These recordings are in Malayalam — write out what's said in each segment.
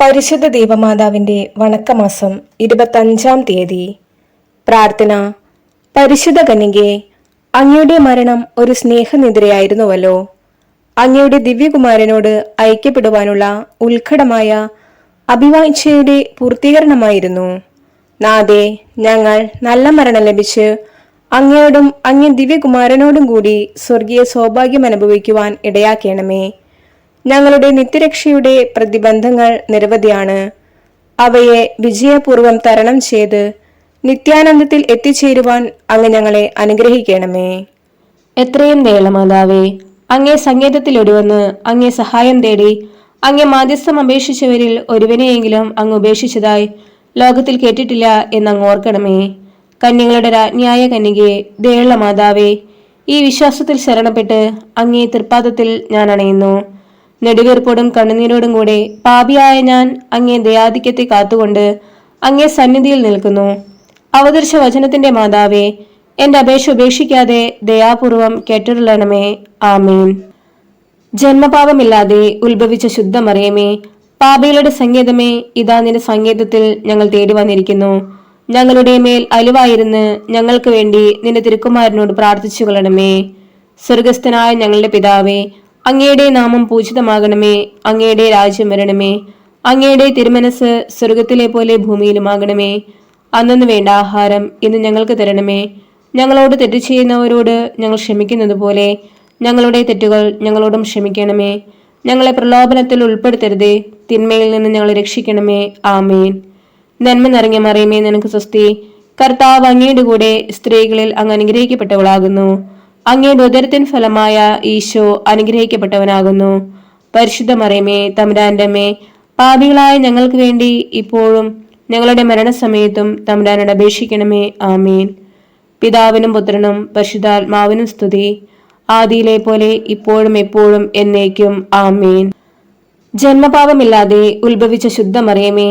പരിശുദ്ധ ദൈവമാതാവിന്റെ വണക്കമാസം 25-ാം തീയതി. പ്രാർത്ഥന. പരിശുദ്ധ കന്യകേ, അങ്ങയുടെ മരണം ഒരു സ്നേഹനിദ്രയായിരുന്നുവല്ലോ. അങ്ങയുടെ ദിവ്യകുമാരനോട് ഐക്യപ്പെടുവാനുള്ള ഉത്കടമായ അഭിവാഞ്ഛയുടെ പൂർത്തീകരണമായിരുന്നു. നാഥേ, ഞങ്ങൾ നല്ല മരണം ലഭിച്ച് അങ്ങയോടും അങ്ങേ ദിവ്യകുമാരനോടും കൂടി സ്വർഗീയ സൗഭാഗ്യം അനുഭവിക്കുവാൻ ഇടയാക്കണമേ. ഞങ്ങളുടെ നിത്യരക്ഷയുടെ പ്രതിബന്ധങ്ങൾ നിരവധിയാണ്. അവയെ വിജയപൂർവം തരണം ചെയ്ത് നിത്യാനന്ദത്തിൽ എത്തിച്ചേരുവാൻ അങ്ങ് ഞങ്ങളെ അനുഗ്രഹിക്കണമേ. എത്രയും ദയാളമാതാവേ, അങ്ങേ സങ്കേതത്തിലൊടുവന്ന് അങ്ങേ സഹായം തേടി അങ്ങേ മാധ്യസ്ഥം അപേക്ഷിച്ചവരിൽ ഒരുവനെയെങ്കിലും അങ്ങ് ഉപേക്ഷിച്ചതായി ലോകത്തിൽ കേട്ടിട്ടില്ല എന്നങ്ങ് ഓർക്കണമേ. കന്യകളുടെ രാജ്ഞിയായ കന്യകേ, ദയാളമാതാവേ, ഈ വിശ്വാസത്തിൽ ശരണപ്പെട്ട് അങ്ങേ തൃപ്പാദത്തിൽ ഞാൻ അണയുന്നു. നെടുവീർപ്പോടും കണ്ണുനീരോടും കൂടെ പാപിയായ ഞാൻ അങ്ങേ ദയാധിക്യത്തെ കാത്തുകൊണ്ട് അങ്ങേ സന്നിധിയിൽ നിൽക്കുന്നു. അവതരിച്ച വചനത്തിന്റെ മാതാവേ, എന്റെ അപേക്ഷ ഉപേക്ഷിക്കാതെ ദയാപൂർവം കേട്ടിരുളണമേ. ആമീൻ. ജന്മപാപമില്ലാതെ ഉത്ഭവിച്ച ശുദ്ധമറിയമേ, പാപികളുടെ സങ്കേതമേ, ഇതാ നിന്റെ സങ്കേതത്തിൽ ഞങ്ങൾ തേടി വന്നിരിക്കുന്നു. ഞങ്ങളുടെ മേൽ അലിവായിരുന്ന് ഞങ്ങൾക്ക് വേണ്ടി നിന്റെ തിരുക്കുമാരനോട് പ്രാർത്ഥിച്ചു കൊള്ളണമേ. സ്വർഗസ്ഥനായ ഞങ്ങളുടെ പിതാവേ, അങ്ങയുടെ നാമം പൂജിതമാകണമേ. അങ്ങയുടെ രാജ്യം വരണമേ. അങ്ങയുടെ തിരുമനസ് സ്വർഗത്തിലെ പോലെ ഭൂമിയിലുമാകണമേ. അന്നു വേണ്ട ആഹാരം ഇന്ന് ഞങ്ങൾക്ക് തരണമേ. ഞങ്ങളോട് തെറ്റ് ചെയ്യുന്നവരോട് ഞങ്ങൾ ക്ഷമിക്കുന്നത് പോലെ ഞങ്ങളുടെ തെറ്റുകൾ ഞങ്ങളോടും ക്ഷമിക്കണമേ. ഞങ്ങളെ പ്രലോഭനത്തിൽ ഉൾപ്പെടുത്തരുതേ, തിന്മയിൽ നിന്ന് ഞങ്ങളെ രക്ഷിക്കണമേ. ആമേൻ. നന്മ നിറഞ്ഞ മറിയമേ, നിനക്ക് സ്വസ്തി. കർത്താവ് അങ്ങയുടെ കൂടെ സ്ത്രീകളിൽ അങ്ങ് അനുഗ്രഹിക്കപ്പെട്ടവളാകുന്നു. അങ്ങയുടെ ഉദരത്തിൻ ഫലമായ ഈശോ അനുഗ്രഹിക്കപ്പെട്ടവനാകുന്നു. പരിശുദ്ധ മറിയമേ, തമ്പുരാന്റെ അമ്മേ, പാപികളായ ഞങ്ങൾക്ക് വേണ്ടി ഇപ്പോഴും ഞങ്ങളുടെ മരണസമയത്തും തമ്പുരാനോട് അപേക്ഷിക്കണമേ. ആമീൻ. പിതാവിനും പുത്രനും പരിശുദ്ധാത്മാവിനും സ്തുതി, ആദിയിലെ പോലെ ഇപ്പോഴും എപ്പോഴും എന്നേക്കും. ആമീൻ. ജന്മപാപമില്ലാതെ ഉത്ഭവിച്ച ശുദ്ധ മറിയമേ,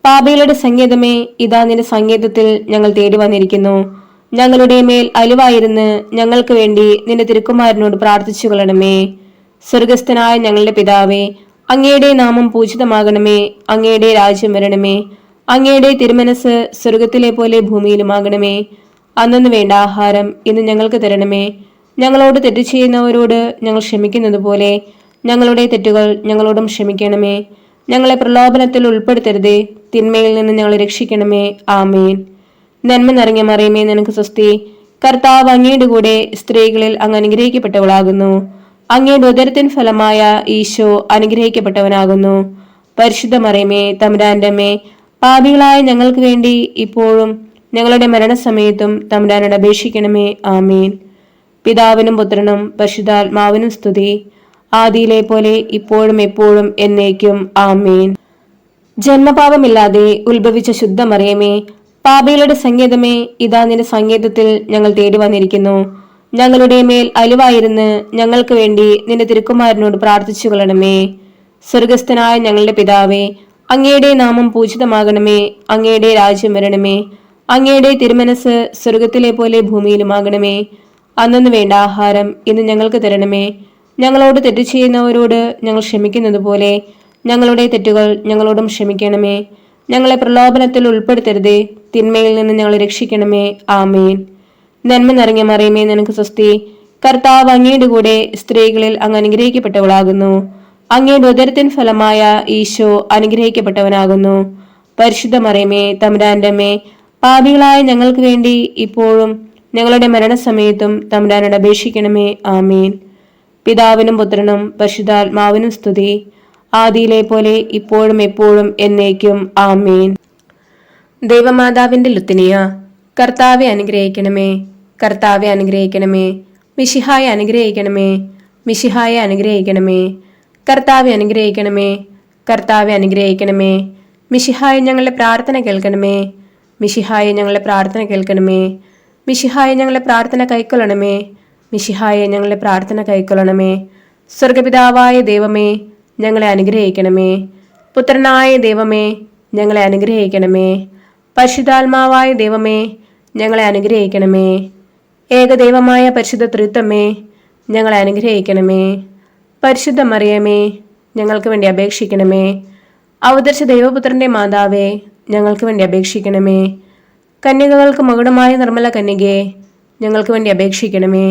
പാപികളുടെ സങ്കേതമേ, ഇതാ നിന്റെ സങ്കേതത്തിൽ ഞങ്ങൾ തേടി വന്നിരിക്കുന്നു. ഞങ്ങളുടെ മേൽ അലിവായിരുന്ന് ഞങ്ങൾക്ക് വേണ്ടി നിന്റെ തിരുക്കുമാരനോട് പ്രാർത്ഥിച്ചു കൊള്ളണമേ. സ്വർഗസ്ഥനായ ഞങ്ങളുടെ പിതാവേ, അങ്ങയുടെ നാമം പൂജിതമാകണമേ. അങ്ങയുടെ രാജ്യം വരണമേ. അങ്ങയുടെ തിരുമനസ് സ്വർഗത്തിലെ പോലെ ഭൂമിയിലുമാകണമേ. അന്നു വേണ്ട ആഹാരം ഇന്ന് ഞങ്ങൾക്ക് തരണമേ. ഞങ്ങളോട് തെറ്റ് ചെയ്യുന്നവരോട് ഞങ്ങൾ ക്ഷമിക്കുന്നത് പോലെ ഞങ്ങളുടെ തെറ്റുകൾ ഞങ്ങളോടും ക്ഷമിക്കണമേ. ഞങ്ങളെ പ്രലോഭനത്തിൽ ഉൾപ്പെടുത്തരുതേ, തിന്മയിൽ നിന്ന് ഞങ്ങളെ രക്ഷിക്കണമേ. ആമേൻ. നന്മ നിറഞ്ഞ മറിയമേ, നിനക്ക് സ്വസ്തി. കർത്താവ് അങ്ങയുടെ കൂടെ സ്ത്രീകളിൽ അങ്ങ് അനുഗ്രഹിക്കപ്പെട്ടവളാകുന്നു. അങ്ങയുടെ ഉദരത്തിൻ ഫലമായ ഈശോ അനുഗ്രഹിക്കപ്പെട്ടവനാകുന്നു. പരിശുദ്ധ മറിയമേ, തമ്പുരാന്റെ അമ്മേ, പാപികളായ ഞങ്ങൾക്ക് വേണ്ടി ഇപ്പോഴും ഞങ്ങളുടെ മരണസമയത്തും തമ്പുരാനോട് അപേക്ഷിക്കണമേ. ആമീൻ. പിതാവിനും പുത്രനും പരിശുദ്ധാത്മാവിനും സ്തുതി, ആദിയിലെ പോലെ ഇപ്പോഴും എപ്പോഴും എന്നേക്കും. ആമീൻ. ജന്മപാപമില്ലാതെ ഉത്ഭവിച്ച ശുദ്ധ മറിയമേ, പാപികളുടെ സങ്കേതമേ, ഇതാ നിന്റെ സങ്കേതത്തിൽ ഞങ്ങൾ തേടി വന്നിരിക്കുന്നു. ഞങ്ങളുടെ മേൽ അലിവായിരുന്ന് ഞങ്ങൾക്ക് വേണ്ടി നിന്റെ തിരുക്കുമാരനോട് പ്രാർത്ഥിച്ചു കൊള്ളണമേ. സ്വർഗസ്ഥനായ ഞങ്ങളുടെ പിതാവേ, അങ്ങയുടെ നാമം പൂജിതമാകണമേ. അങ്ങയുടെ രാജ്യം വരണമേ. അങ്ങയുടെ തിരുമനസ് സ്വർഗത്തിലെ പോലെ ഭൂമിയിലുമാകണമേ. അന്നു വേണ്ട ആഹാരം ഇന്ന് ഞങ്ങൾക്ക് തരണമേ. ഞങ്ങളോട് തെറ്റ് ചെയ്യുന്നവരോട് ഞങ്ങൾ ക്ഷമിക്കുന്നത് പോലെ ഞങ്ങളുടെ തെറ്റുകൾ ഞങ്ങളോടും ക്ഷമിക്കണമേ. ഞങ്ങളെ പ്രലോഭനത്തിൽ ഉൾപ്പെടുത്തരുതേ, തിന്മയിൽ നിന്ന് ഞങ്ങളെ രക്ഷിക്കണമേ. ആമേൻ. നന്മ നിറഞ്ഞ മറിയമേ, നിനക്ക് സ്വസ്തി. കർത്താവ് അങ്ങയുടെ കൂടെ സ്ത്രീകളിൽ അങ്ങ് അനുഗ്രഹിക്കപ്പെട്ടവളാകുന്നു. അങ്ങയുടെ ഉദരത്തിൻ ഫലമായ ഈശോ അനുഗ്രഹിക്കപ്പെട്ടവനാകുന്നു. പരിശുദ്ധ മറിയമേ, തമ്പുരാന്റെ അമ്മേ, പാപികളായ ഞങ്ങൾക്ക് വേണ്ടി ഇപ്പോഴും ഞങ്ങളുടെ മരണസമയത്തും തമ്പുരാനോട് അപേക്ഷിക്കണമേ. ആമീൻ. പിതാവിനും പുത്രനും പരിശുദ്ധാത്മാവിനും സ്തുതി, ആദിയിലെ പോലെ ഇപ്പോഴും എപ്പോഴും എന്നേക്കും. ആമീൻ. ദൈവമാതാവിന്റെ ലുത്തിനിയ. കർത്താവെ അനുഗ്രഹിക്കണമേ. കർത്താവെ അനുഗ്രഹിക്കണമേ. മിശിഹായെ അനുഗ്രഹിക്കണമേ. മിശിഹായെ അനുഗ്രഹിക്കണമേ. കർത്താവെ അനുഗ്രഹിക്കണമേ. കർത്താവെ അനുഗ്രഹിക്കണമേ. മിശിഹായെ ഞങ്ങളുടെ പ്രാർത്ഥന കേൾക്കണമേ. മിശിഹായെ ഞങ്ങളുടെ പ്രാർത്ഥന കേൾക്കണമേ. മിശിഹായെ ഞങ്ങളുടെ പ്രാർത്ഥന കൈക്കൊള്ളണമേ. മിശിഹായെ ഞങ്ങളുടെ പ്രാർത്ഥന കൈക്കൊള്ളണമേ. സ്വർഗപിതാവായ ദൈവമേ, ഞങ്ങളെ അനുഗ്രഹിക്കണമേ. പുത്രനായ ദൈവമേ, ഞങ്ങളെ അനുഗ്രഹിക്കണമേ. പരിശുദ്ധാത്മാവായ ദൈവമേ, ഞങ്ങളെ അനുഗ്രഹിക്കണമേ. ഏകദൈവമായ പരിശുദ്ധ ത്രിത്വമേ, ഞങ്ങളെ അനുഗ്രഹിക്കണമേ. പരിശുദ്ധ മറിയമേ, ഞങ്ങൾക്ക് വേണ്ടി അപേക്ഷിക്കണമേ. അവതരിച്ച ദൈവപുത്രന്റെ മാതാവേ, ഞങ്ങൾക്ക് വേണ്ടി അപേക്ഷിക്കണമേ. കന്യകകൾക്ക് മകുടമായ നിർമ്മല കന്യകേ, ഞങ്ങൾക്ക് വേണ്ടി അപേക്ഷിക്കണമേ.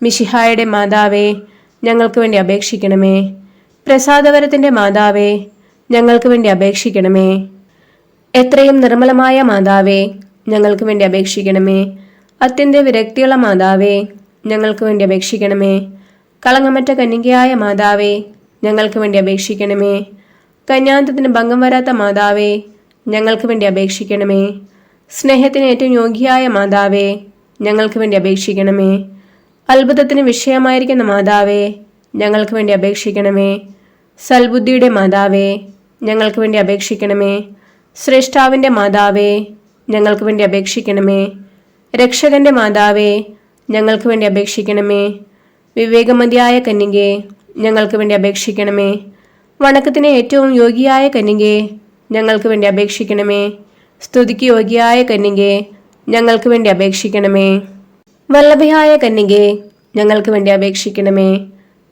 മിശിഹായുടെ മാതാവേ, ഞങ്ങൾക്ക് വേണ്ടി അപേക്ഷിക്കണമേ. പ്രസാദവരത്തിന്റെ മാതാവേ, ഞങ്ങൾക്ക് വേണ്ടി അപേക്ഷിക്കണമേ. എത്രയും നിർമ്മലമായ മാതാവേ, ഞങ്ങൾക്ക് വേണ്ടി അപേക്ഷിക്കണമേ. അത്യന്ത വിരക്തിയുള്ള മാതാവേ, ഞങ്ങൾക്ക് വേണ്ടി അപേക്ഷിക്കണമേ. കളങ്കമറ്റ കന്യകയായ മാതാവേ, ഞങ്ങൾക്ക് വേണ്ടി അപേക്ഷിക്കണമേ. കന്യാന്തത്തിന് ഭംഗം വരാത്ത മാതാവേ, ഞങ്ങൾക്ക് വേണ്ടി അപേക്ഷിക്കണമേ. സ്നേഹത്തിന് ഏറ്റവും യോഗ്യയായ മാതാവേ, ഞങ്ങൾക്ക് വേണ്ടി അപേക്ഷിക്കണമേ. അത്ഭുതത്തിന് വിഷയമായിരിക്കുന്ന മാതാവേ, ഞങ്ങൾക്ക് വേണ്ടി അപേക്ഷിക്കണമേ. സൽബുദ്ധിയുടെ മാതാവേ, ഞങ്ങൾക്ക് വേണ്ടി അപേക്ഷിക്കണമേ. ശ്രേഷ്ഠാവിൻ്റെ മാതാവേ, ഞങ്ങൾക്ക് വേണ്ടി അപേക്ഷിക്കണമേ. രക്ഷകന്റെ മാതാവേ, ഞങ്ങൾക്ക് വേണ്ടി അപേക്ഷിക്കണമേ. വിവേകമതിയായ കന്യകേ, ഞങ്ങൾക്ക് വേണ്ടി അപേക്ഷിക്കണമേ. വണക്കത്തിന് ഏറ്റവും യോഗ്യയായ കന്യകേ, ഞങ്ങൾക്ക് വേണ്ടി അപേക്ഷിക്കണമേ. സ്തുതിക്ക് യോഗ്യയായ കന്യകേ, ഞങ്ങൾക്ക് വേണ്ടി അപേക്ഷിക്കണമേ. വല്ലഭയായ കന്യകേ, ഞങ്ങൾക്ക് വേണ്ടി അപേക്ഷിക്കണമേ.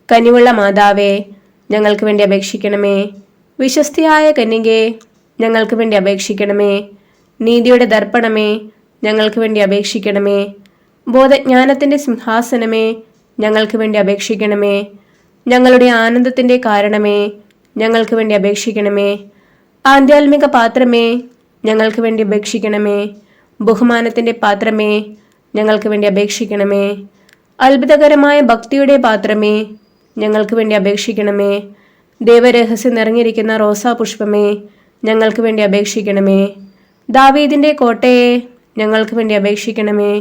കനിവുള്ള മാതാവേ, ഞങ്ങൾക്ക് വേണ്ടി അപേക്ഷിക്കണമേ. വിശ്വസ്തയായ കന്യകേ, ഞങ്ങൾക്ക് വേണ്ടി അപേക്ഷിക്കണമേ. നീതിയുടെ ദർപ്പണമേ, ഞങ്ങൾക്ക് വേണ്ടി അപേക്ഷിക്കണമേ. ബോധജ്ഞാനത്തിൻ്റെ സിംഹാസനമേ, ഞങ്ങൾക്ക് വേണ്ടി അപേക്ഷിക്കണമേ. ഞങ്ങളുടെ ആനന്ദത്തിൻ്റെ കാരണമേ, ഞങ്ങൾക്ക് വേണ്ടി അപേക്ഷിക്കണമേ. ആധ്യാത്മിക പാത്രമേ, ഞങ്ങൾക്ക് വേണ്ടി അപേക്ഷിക്കണമേ. ബഹുമാനത്തിൻ്റെ പാത്രമേ, ഞങ്ങൾക്ക് വേണ്ടി അപേക്ഷിക്കണമേ. അത്ഭുതകരമായ ഭക്തിയുടെ പാത്രമേ, ഞങ്ങൾക്ക് വേണ്ടി അപേക്ഷിക്കണമേ. ദൈവരഹസ്യം നിറഞ്ഞിരിക്കുന്ന റോസാപുഷ്പമേ, ഞങ്ങൾക്ക് വേണ്ടി അപേക്ഷിക്കണമേ. ദാവീദിൻ്റെ കോട്ടയെ, ഞങ്ങൾക്ക് വേണ്ടി അപേക്ഷിക്കണമേ.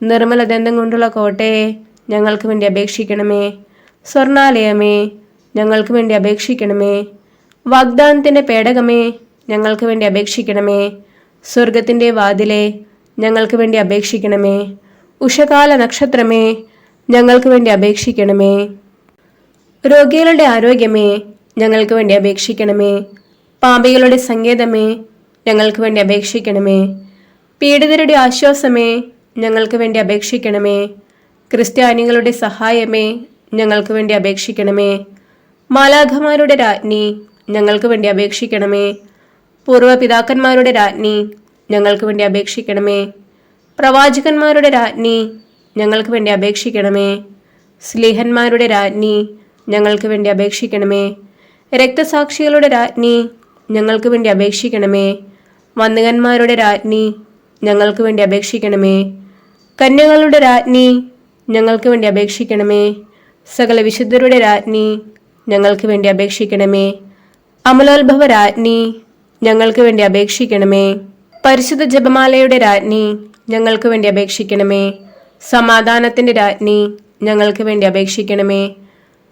നിർമ്മല ദന്തം കൊണ്ടുള്ള കോട്ടയെ, ഞങ്ങൾക്ക് വേണ്ടി അപേക്ഷിക്കണമേ. സ്വർണാലയമേ, ഞങ്ങൾക്ക് വേണ്ടി അപേക്ഷിക്കണമേ. വാഗ്ദാനത്തിൻ്റെ പേടകമേ, ഞങ്ങൾക്ക് വേണ്ടി അപേക്ഷിക്കണമേ. സ്വർഗത്തിൻ്റെ വാതിലെ, ഞങ്ങൾക്ക് വേണ്ടി അപേക്ഷിക്കണമേ. ഉഷകാല നക്ഷത്രമേ, ഞങ്ങൾക്ക് വേണ്ടി അപേക്ഷിക്കണമേ. രോഗികളുടെ ആരോഗ്യമേ, ഞങ്ങൾക്ക് വേണ്ടി അപേക്ഷിക്കണമേ. പാപികളുടെ സങ്കേതമേ, ഞങ്ങൾക്ക് വേണ്ടി അപേക്ഷിക്കണമേ. പീഡിതരുടെ ആശ്വാസമേ, ഞങ്ങൾക്ക് വേണ്ടി അപേക്ഷിക്കണമേ. ക്രിസ്ത്യാനികളുടെ സഹായമേ, ഞങ്ങൾക്ക് വേണ്ടി അപേക്ഷിക്കണമേ. മാലാഖമാരുടെ രാജ്ഞി, ഞങ്ങൾക്ക് വേണ്ടി അപേക്ഷിക്കണമേ. പൂർവ്വപിതാക്കന്മാരുടെ രാജ്ഞി, ഞങ്ങൾക്ക് വേണ്ടി അപേക്ഷിക്കണമേ. പ്രവാചകന്മാരുടെ രാജ്ഞി, ഞങ്ങൾക്ക് വേണ്ടി അപേക്ഷിക്കണമേ. സ്ലീഹന്മാരുടെ രാജ്ഞി, ഞങ്ങൾക്ക് വേണ്ടി അപേക്ഷിക്കണമേ. രക്തസാക്ഷികളുടെ രാജ്ഞി, ഞങ്ങൾക്ക് വേണ്ടി അപേക്ഷിക്കണമേ. വന്ദകന്മാരുടെ രാജ്ഞി, ഞങ്ങൾക്ക് വേണ്ടി അപേക്ഷിക്കണമേ. കന്യകളുടെ രാജ്ഞി, ഞങ്ങൾക്ക് വേണ്ടി അപേക്ഷിക്കണമേ. സകല വിശുദ്ധരുടെ രാജ്ഞി, ഞങ്ങൾക്ക് വേണ്ടി അപേക്ഷിക്കണമേ. അമലോത്ഭവ രാജ്ഞി, ഞങ്ങൾക്ക് വേണ്ടി അപേക്ഷിക്കണമേ. പരിശുദ്ധ ജപമാലയുടെ രാജ്ഞി, ഞങ്ങൾക്ക് വേണ്ടി അപേക്ഷിക്കണമേ. സമാധാനത്തിൻ്റെ രാജ്ഞി, ഞങ്ങൾക്ക് വേണ്ടി അപേക്ഷിക്കണമേ.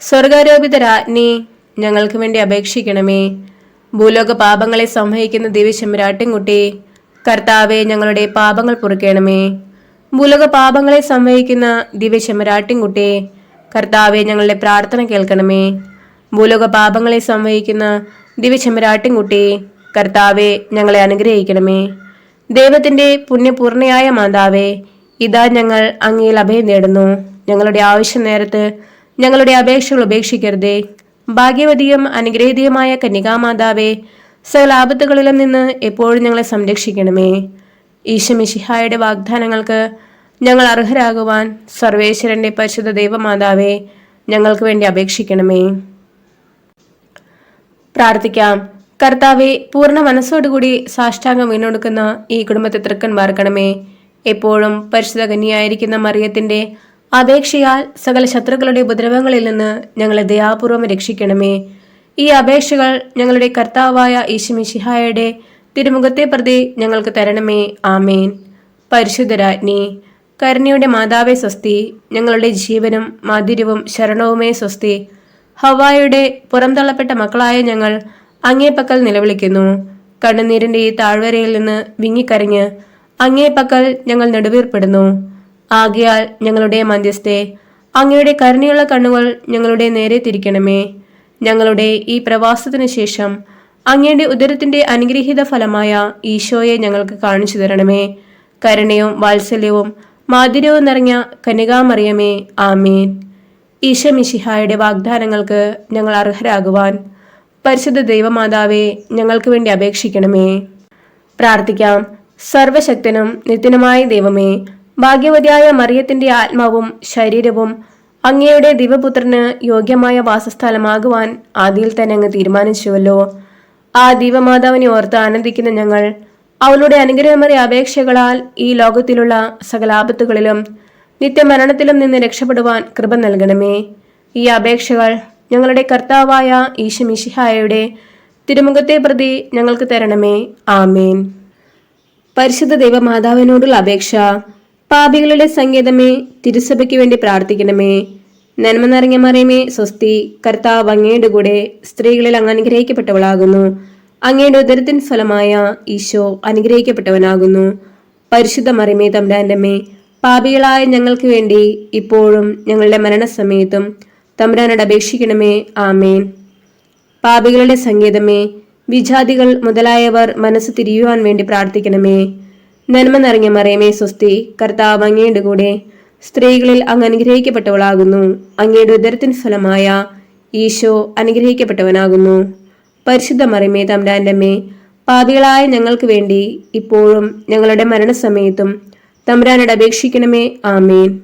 സ്വർഗാരോപിത രാജ്ഞി, ഞങ്ങൾക്ക് വേണ്ടി അപേക്ഷിക്കണമേ. ഭൂലോക പാപങ്ങളെ സംവഹിക്കുന്ന ദിവ്യശെമ്മരാട്ടിൻകുട്ടി, കർത്താവെ, ഞങ്ങളുടെ പാപങ്ങൾ പൊറുക്കണമേ. ഭൂലോക പാപങ്ങളെ സംവഹിക്കുന്ന ദിവ്യശെമ്മരാട്ടിൻകുട്ടി, കർത്താവെ, ഞങ്ങളുടെ പ്രാർത്ഥന കേൾക്കണമേ. ഭൂലോക പാപങ്ങളെ സംവഹിക്കുന്ന ദിവ്യശെമ്മരാട്ടിൻകുട്ടി, കർത്താവെ, ഞങ്ങളെ അനുഗ്രഹിക്കണമേ. ദൈവത്തിൻ്റെ പുണ്യപൂർണയായ മാതാവേ, ഇതാ ഞങ്ങൾ അങ്ങയിൽ അഭയം നേടുന്നു. ഞങ്ങളുടെ ആവശ്യ നേരത്ത് ഞങ്ങളുടെ അപേക്ഷകൾ ഉപേക്ഷിക്കരുതേ. ഭാഗ്യവതിയും അനുഗ്രഹീതയുമായ കന്യകാമാതാവേ, സകല ആപത്തുകളിലും നിന്ന് എപ്പോഴും ഞങ്ങളെ സംരക്ഷിക്കണമേ. ഈശോമിശിഹായുടെ വാഗ്ദാനങ്ങൾക്ക് ഞങ്ങൾ അർഹരാകുവാൻ സർവേശ്വരന്റെ പരിശുദ്ധ ദൈവമാതാവേ, ഞങ്ങൾക്ക് വേണ്ടി അപേക്ഷിക്കണമേ. പ്രാർത്ഥിക്കാം. കർത്താവെ, പൂർണ്ണ മനസ്സോടുകൂടി സാഷ്ടാംഗം വീണൊടുക്കുന്ന ഈ കുടുംബത്തെ തൃക്കൻ വാർക്കണമേ. എപ്പോഴും പരിശുദ്ധ കന്യയായിരിക്കുന്ന മറിയത്തിന്റെ അപേക്ഷയാൽ സകല ശത്രുക്കളുടെ ഉപദ്രവങ്ങളിൽ നിന്ന് ഞങ്ങളെ ദയാപൂർവം രക്ഷിക്കണമേ. ഈ അപേക്ഷകൾ ഞങ്ങളുടെ കർത്താവായ ഈശോമിശിഹായുടെ തിരുമുഖത്തെ പ്രതി ഞങ്ങൾക്ക് തരണമേ. ആമേൻ. പരിശുദ്ധരാജ്ഞി, കരുണയുടെ മാതാവേ സ്വസ്തി. ഞങ്ങളുടെ ജീവനും മാധുര്യവും ശരണവുമേ സ്വസ്തി. ഹവ്വായുടെ പുറംതള്ളപ്പെട്ട മക്കളായ ഞങ്ങൾ അങ്ങേപ്പക്കൽ നിലവിളിക്കുന്നു. കണ്ണുനീരിന്റെ ഈ താഴ്വരയിൽ നിന്ന് വിങ്ങിക്കരഞ്ഞ് അങ്ങേപ്പക്കൽ ഞങ്ങൾ നെടുവീർപ്പെടുന്നു. ആകയാൽ ഞങ്ങളുടെ മധ്യസ്ഥെ, അങ്ങയുടെ കരുണയുള്ള കണ്ണുകൾ ഞങ്ങളുടെ നേരെ തിരിക്കണമേ. ഞങ്ങളുടെ ഈ പ്രവാസത്തിനു ശേഷം അങ്ങയുടെ ഉദരത്തിന്റെ അനുഗ്രഹീത ഫലമായ ഈശോയെ ഞങ്ങൾക്ക് കാണിച്ചു തരണമേ. കരുണയും വാത്സല്യവും മാധുര്യവും നിറഞ്ഞ കന്യകാമറിയമേ, ആമേൻ. ഈശോമിശിഹായുടെ വാഗ്ദാനങ്ങൾക്ക് ഞങ്ങൾ അർഹരാകുവാൻ പരിശുദ്ധ ദൈവമാതാവേ, ഞങ്ങൾക്ക് വേണ്ടി അപേക്ഷിക്കണമേ. പ്രാർത്ഥിക്കാം. സർവശക്തനും നിത്യനുമായ ദൈവമേ, ഭാഗ്യവതിയായ മറിയത്തിന്റെ ആത്മാവും ശരീരവും അങ്ങയുടെ ദിവപുത്രന് യോഗ്യമായ വാസസ്ഥലമാകുവാൻ ആദിയിൽ തന്നെ അങ്ങ് തീരുമാനിച്ചുവല്ലോ. ആ ദൈവമാതാവിനെ ഓർത്ത് ആനന്ദിക്കുന്ന ഞങ്ങൾ അവളുടെ അനുഗ്രഹമേറിയ അപേക്ഷകളാൽ ഈ ലോകത്തിലുള്ള സകല ആപത്തുകളിലും നിത്യമരണത്തിലും നിന്ന് രക്ഷപ്പെടുവാൻ കൃപ നൽകണമേ. ഈ അപേക്ഷകൾ ഞങ്ങളുടെ കർത്താവായ ഈശോമിശിഹായുടെ തിരുമുഖത്തെ പ്രതി ഞങ്ങൾക്ക് തരണമേ. ആമേൻ. പരിശുദ്ധ ദൈവമാതാവിനോടുള്ള അപേക്ഷ. പാപികളുടെ സങ്കേതമേ, തിരുസഭയ്ക്ക് വേണ്ടി പ്രാർത്ഥിക്കണമേ. നന്മ നിറഞ്ഞ മറിയമേ, സ്വസ്തി. കർത്താവ് അങ്ങയുടെ കൂടെ സ്ത്രീകളിൽ അങ്ങ് അനുഗ്രഹിക്കപ്പെട്ടവളാകുന്നു. അങ്ങയുടെ ഉദരത്തിൻ ഫലമായ ഈശോ അനുഗ്രഹിക്കപ്പെട്ടവനാകുന്നു. പരിശുദ്ധ മറിയമേ, തമ്പുരാന്റെ അമ്മേ, പാപികളായ ഞങ്ങൾക്ക് വേണ്ടി ഇപ്പോഴും ഞങ്ങളുടെ മരണസമയത്തും തമ്പുരാനോട് അപേക്ഷിക്കണമേ. ആമേൻ. പാപികളുടെ സങ്കേതമേ, വിജാതികൾ മുതലായവർ മനസ്സ് തിരിയുവാൻ വേണ്ടി പ്രാർത്ഥിക്കണമേ. നന്മ നിറഞ്ഞ മറിയമേ, സ്വസ്തി. കർത്താവ് അങ്ങയുടെ കൂടെ സ്ത്രീകളിൽ അങ്ങ് അനുഗ്രഹിക്കപ്പെട്ടവളാകുന്നു. അങ്ങയുടെ ഉദരത്തിൻ ഫലമായ ഈശോ അനുഗ്രഹിക്കപ്പെട്ടവനാകുന്നു. പരിശുദ്ധ മറിയമേ, തമ്പുരാന്റെ അമ്മേ, പാപികളായ ഞങ്ങൾക്ക് വേണ്ടി ഇപ്പോഴും ഞങ്ങളുടെ മരണസമയത്തും തമ്പുരാനോട് അപേക്ഷിക്കണമേ. ആമേൻ.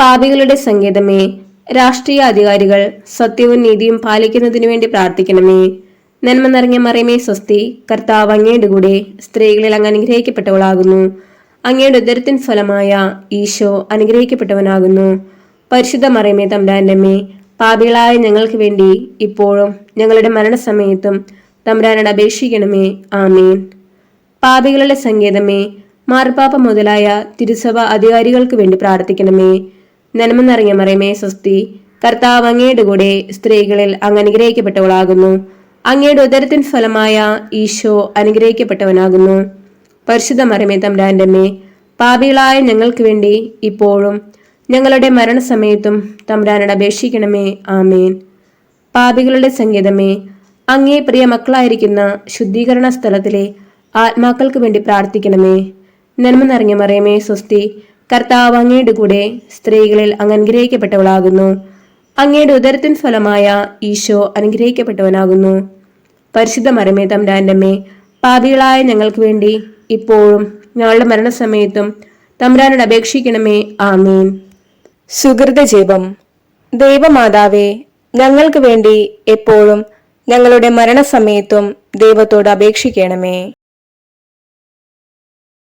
പാപികളുടെ സങ്കേതമേ, രാഷ്ട്രീയ അധികാരികൾ സത്യവും നീതിയും പാലിക്കുന്നതിനു വേണ്ടി പ്രാർത്ഥിക്കണമേ. നന്മ നിറഞ്ഞ മറിയമേ, സ്വസ്തി. കർത്താവ് അങ്ങയുടെ കൂടെ സ്ത്രീകളിൽ അങ്ങ് അനുഗ്രഹിക്കപ്പെട്ടവളാകുന്നു. അങ്ങയുടെ ഉദരത്തിൻ ഫലമായ ഈശോ അനുഗ്രഹിക്കപ്പെട്ടവനാകുന്നു. പരിശുദ്ധ മറിയമേ, തമ്പുരാന്റെ അമ്മേ, പാപികളായ ഞങ്ങൾക്ക് വേണ്ടി ഇപ്പോഴും ഞങ്ങളുടെ മരണസമയത്തും തമ്പുരാനോട് അപേക്ഷിക്കണമേ. ആമേൻ. പാപികളുടെ സങ്കേതമേ, മാർപ്പാപ്പ മുതലായ തിരുസഭ അധികാരികൾക്ക് വേണ്ടി പ്രാർത്ഥിക്കണമേ. നന്മ നിറഞ്ഞ മറിയമേ, സ്വസ്തി. കർത്താവ് അങ്ങയുടെ കൂടെ സ്ത്രീകളിൽ അങ്ങ് അനുഗ്രഹിക്കപ്പെട്ടവളാകുന്നു. അങ്ങയുടെ ഉദരത്തിൻ ഫലമായ ഈശോ അനുഗ്രഹിക്കപ്പെട്ടവനാകുന്നു. പരിശുദ്ധ മറിയമേ, തമ്പുരാന്റെ അമ്മേ, പാപികളായ ഞങ്ങൾക്ക് വേണ്ടി ഇപ്പോഴും ഞങ്ങളുടെ മരണസമയത്തും തമ്പുരാനോട് അപേക്ഷിക്കണമേ. ആമേൻ. പാപികളുടെ സങ്കേതമേ, അങ്ങേ പ്രിയ മക്കളായിരിക്കുന്ന ശുദ്ധീകരണ സ്ഥലത്തിലെ ആത്മാക്കൾക്ക് വേണ്ടി പ്രാർത്ഥിക്കണമേ. നന്മ നിറഞ്ഞ മറിയമേ, സ്വസ്തി. കർത്താവ് അങ്ങയുടെ കൂടെ സ്ത്രീകളിൽ അങ്ങ് അനുഗ്രഹിക്കപ്പെട്ടവളാകുന്നു. അങ്ങയുടെ ഉദരത്തിൻ ഫലമായ ഈശോ അനുഗ്രഹിക്കപ്പെട്ടവനാകുന്നു. പരിശുദ്ധ മറിയമേ, തമ്പുരാന്റെ അമ്മേ, പാപികളായ ഞങ്ങൾക്ക് വേണ്ടി ഇപ്പോഴും ഞങ്ങളുടെ മരണസമയത്തും തമ്പുരാനോട് അപേക്ഷിക്കണമേ. ആമേൻ. സുഹൃത ജപം. ദൈവമാതാവേ, ഞങ്ങൾക്ക് വേണ്ടി എപ്പോഴും ഞങ്ങളുടെ മരണസമയത്തും ദൈവത്തോട് അപേക്ഷിക്കണമേ.